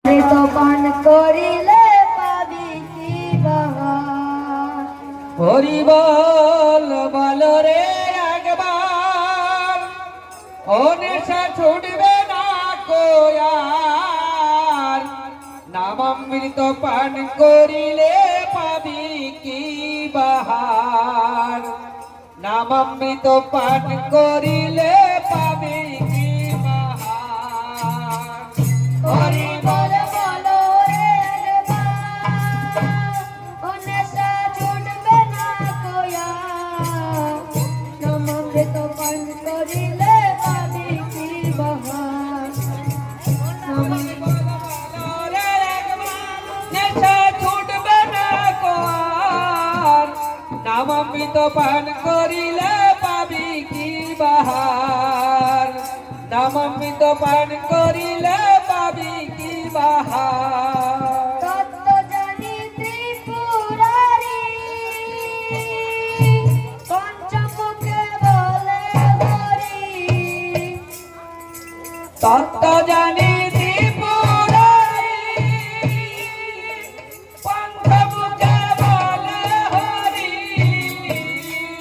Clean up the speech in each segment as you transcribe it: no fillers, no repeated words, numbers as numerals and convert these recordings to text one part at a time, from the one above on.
অমৃত পান করিলে পাবি কি বাহার। হরি বল বল রে একবার, ও নেশা ছুটবে না কোয়ার। নামামৃত পান করিলে পাবি কি বাহার। নামামৃত পান করিলে পাবি কি বাহার। হরি বল বল রে একবার, ও নেশা ছুটবে না কোয়ার। নামামৃত পান করিলে পাবি কি বাহার। নামামৃত পান করিলে পাবি কি বাহার। নামামৃত পান করিলে পাবি কি বাহার। তত্ত্ব জানি ত্রিপুরারি, পঞ্চমুখে বলে হরি। তত্ত্ব জানি ত্রিপুরারি, পঞ্চমুখে বলে হরি।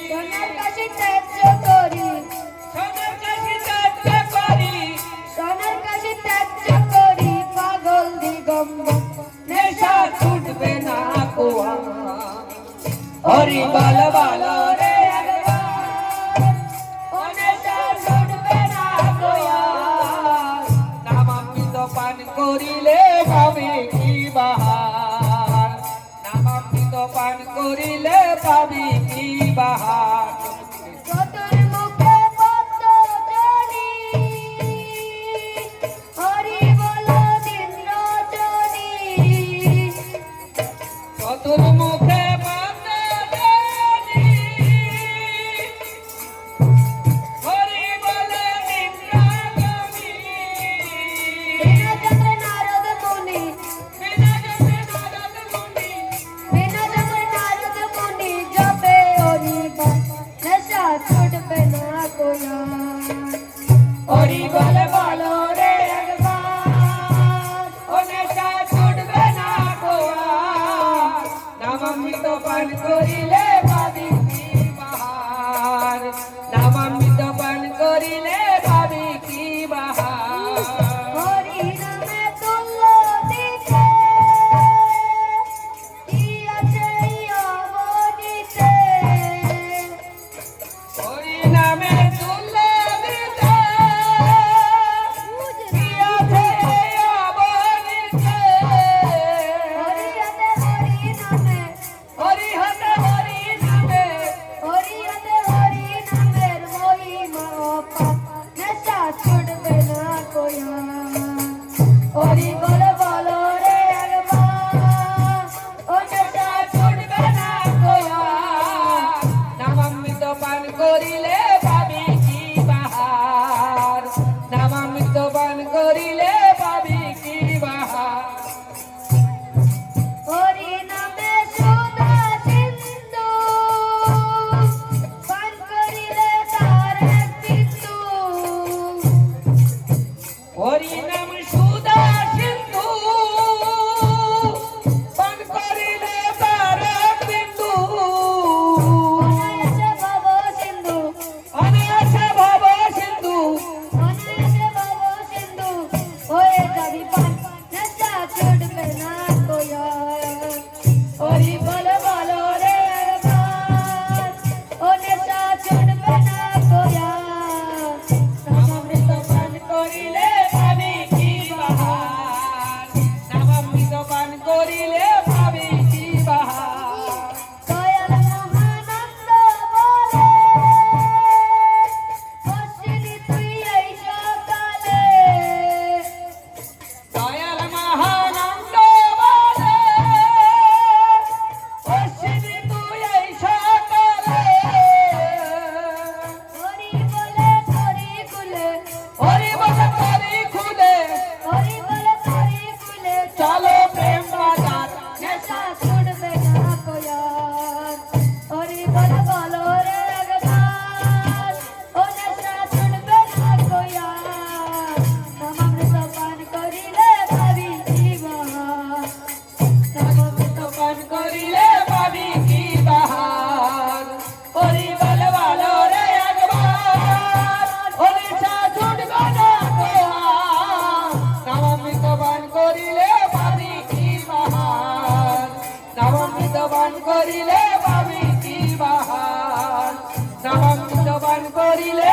সোনার কাশি ত্যায্য করি, সোনার কাশি ত্যায্য করি, সোনার কাশি ত্যায্য করি, পাগল দিগম্বর নেশা ছুটবে না কোয়া। হরি বল বল রে একবার, ও নেশা ছুটবে না কোয়া। নামামৃত পান করিলে পাবি কি বাহার। নামামৃত পান করিলে পাবি কি বাহার। চতুর্মুখে পদ্মজনি, হরি বল দিন্দ্রজনি। চতুর্মুখে পদ্মজনি, হরি বলে নিন্দ্রাজনি। বিনাচন্দ্র নারদ মুনি, বিনাচন্দ্রে নারদ মুনি, বিনাচন্দ্র নারদ মুনি জপে হরি বল, নেশা ছুটবে না কোয়ার। হরি বল বল রে একবার, ও নেশা ছুটবে না কোয়ার। নামামৃত পান করিলে পাবি কি বাহার। নামামৃত পান করিলে পাবি কি বাহার। হরি নামে তুল্য দিতে, কি আছে অবনীতে। হরি নামে তুল্য দিতে, কি আছে অবনীতে। হরি হাতে হরি নামে, হরি হতে হরি নামে, হরি হাতে হরি নামের মহিমা অপার, নেশা ছুটবে না কোয়ার। হরি বল বল রে একবার, ও নেশা ছুটবে না কোয়ার। নামামৃত পান করিলে পাবি কি বাহার। নামামৃত পান করিলে পাবি কি বাহার। হরি নামে সুধা সিন্ধু, পান করিলে তারে সিন্ধু। হরি নাম সুধা সিন্ধু, করিলে পাবি কি বাহার নামামৃত পান করিলে